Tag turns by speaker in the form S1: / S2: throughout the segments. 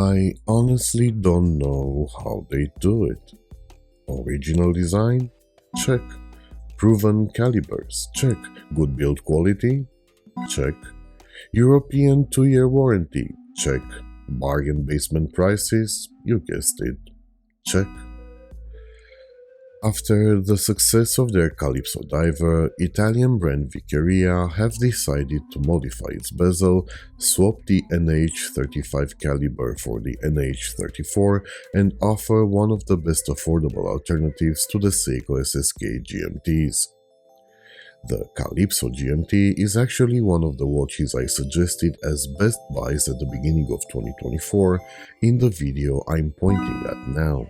S1: I honestly don't know how they do it. Original design? Check. Proven calibers? Check. Good build quality? Check. European 2-year warranty? Check. Bargain basement prices? You guessed it. Check. After the success of their Calypso diver, Italian brand Viqueria have decided to modify its bezel, swap the NH35 caliber for the NH34, and offer one of the best affordable alternatives to the Seiko SSK GMTs. The Calypso GMT is actually one of the watches I suggested as best buys at the beginning of 2024 in the video I'm pointing at now.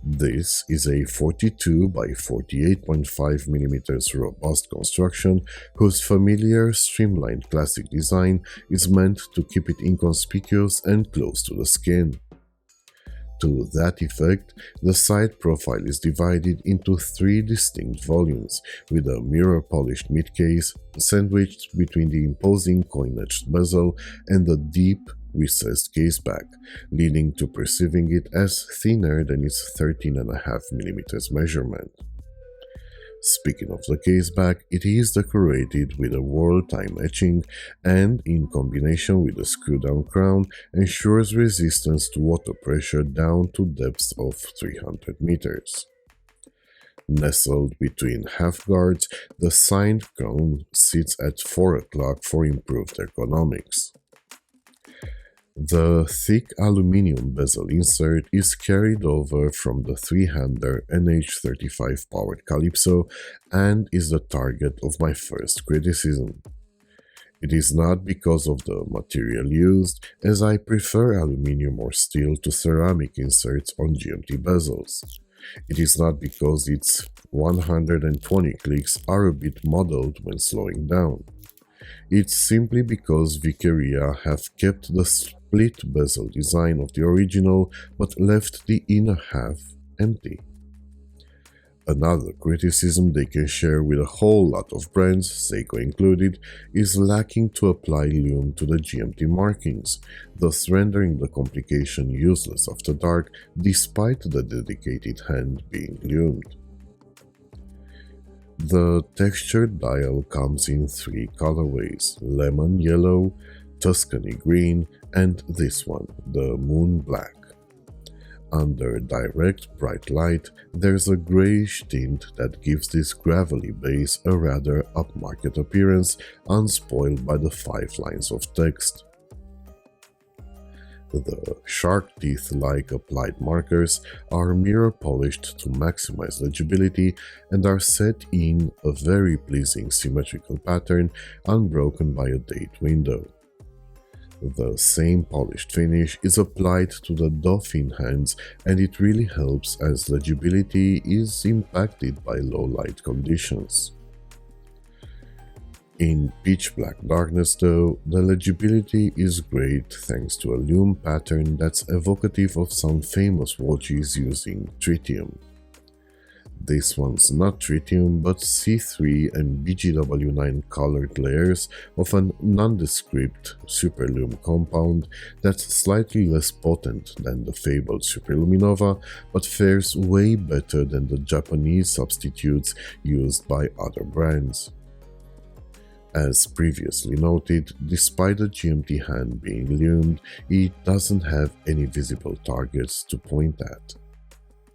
S1: This is a 42 by 48.5 mm robust construction whose familiar, streamlined classic design is meant to keep it inconspicuous and close to the skin. To that effect, the side profile is divided into 3 distinct volumes, with a mirror-polished midcase sandwiched between the imposing coin-etched bezel and the deep, recessed caseback, leading to perceiving it as thinner than its 13.5 mm measurement. Speaking of the caseback, it is decorated with a world-time etching and, in combination with a screw-down crown, ensures resistance to water pressure down to depths of 300 meters. Nestled between half guards, the signed crown sits at 4 o'clock for improved ergonomics. The thick aluminum bezel insert is carried over from the 3-hander NH35 powered Calypso and is the target of my first criticism. It is not because of the material used, as I prefer aluminum or steel to ceramic inserts on GMT bezels. It is not because its 120 clicks are a bit muddled when slowing down. It's simply because Viqueria have kept the split bezel design of the original but left the inner half empty. Another criticism they can share with a whole lot of brands, Seiko included, is lacking to apply lume to the GMT markings, thus rendering the complication useless after dark despite the dedicated hand being lumed. The textured dial comes in 3 colorways: lemon yellow, Tuscany green, and this one, the moon black. Under direct bright light, there's a grayish tint that gives this gravelly base a rather upmarket appearance, unspoiled by the 5 lines of text. The shark teeth-like applied markers are mirror polished to maximize legibility and are set in a very pleasing symmetrical pattern, unbroken by a date window. The same polished finish is applied to the dolphin hands, and it really helps as legibility is impacted by low light conditions. In pitch black darkness though, the legibility is great thanks to a lume pattern that's evocative of some famous watches using tritium. This one's not tritium but C3 and BGW9 colored layers of a nondescript superlume compound that's slightly less potent than the fabled Superluminova, but fares way better than the Japanese substitutes used by other brands. As previously noted, despite the GMT hand being lumed, it doesn't have any visible targets to point at.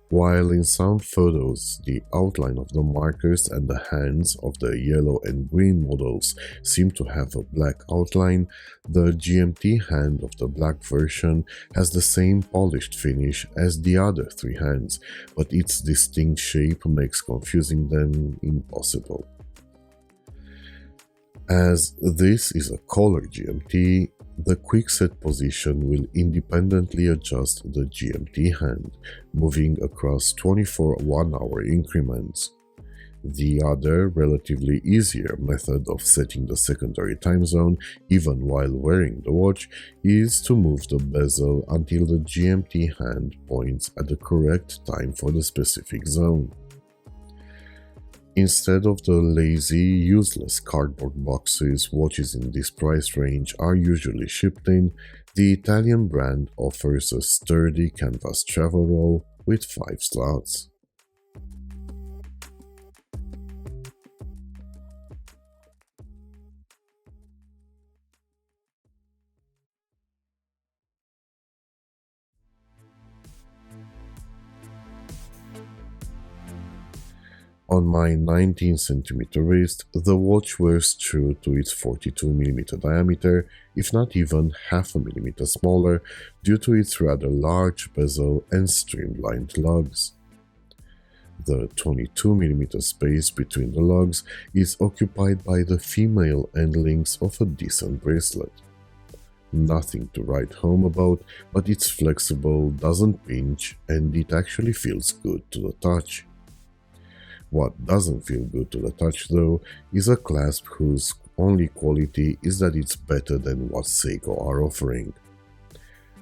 S1: While in some photos the outline of the markers and the hands of the yellow and green models seem to have a black outline, the GMT hand of the black version has the same polished finish as the other 3 hands, but its distinct shape makes confusing them impossible. As this is a color GMT, the quickset position will independently adjust the GMT hand, moving across 24 1-hour increments. The other, relatively easier method of setting the secondary time zone, even while wearing the watch, is to move the bezel until the GMT hand points at the correct time for the specific zone. Instead of the lazy, useless cardboard boxes watches in this price range are usually shipped in, The Italian brand offers a sturdy canvas travel roll with 5 slots. On my 19cm wrist, the watch wears true to its 42mm diameter, if not even half a millimeter smaller, due to its rather large bezel and streamlined lugs. The 22mm space between the lugs is occupied by the female end links of a decent bracelet. Nothing to write home about, but it's flexible, doesn't pinch, and it actually feels good to the touch. What doesn't feel good to the touch though is a clasp whose only quality is that it's better than what Seiko are offering.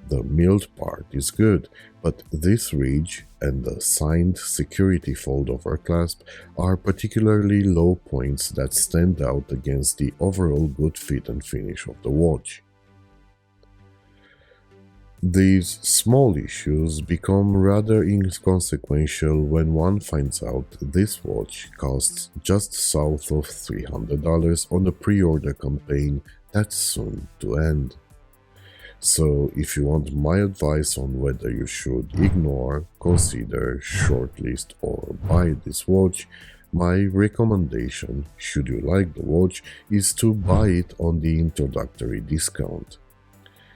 S1: The milled part is good, but this ridge and the signed security fold-over clasp are particularly low points that stand out against the overall good fit and finish of the watch. These small issues become rather inconsequential when one finds out this watch costs just south of $300 on a pre-order campaign that's soon to end. So if you want my advice on whether you should ignore, consider, shortlist or buy this watch, my recommendation, should you like the watch, is to buy it on the introductory discount.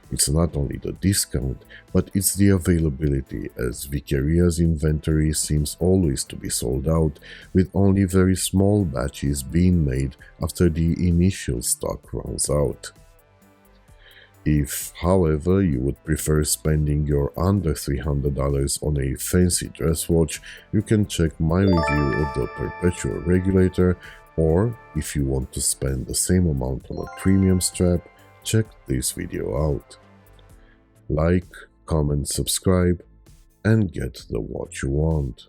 S1: It's not only the discount, but it's the availability, as Viqueria's inventory seems always to be sold out, with only very small batches being made after the initial stock runs out. If, however, you would prefer spending your under $300 on a fancy dress watch, you can check my review of the Perpetual Regulator, or if you want to spend the same amount on a premium strap, check this video out. Like, comment, subscribe, and get the watch you want.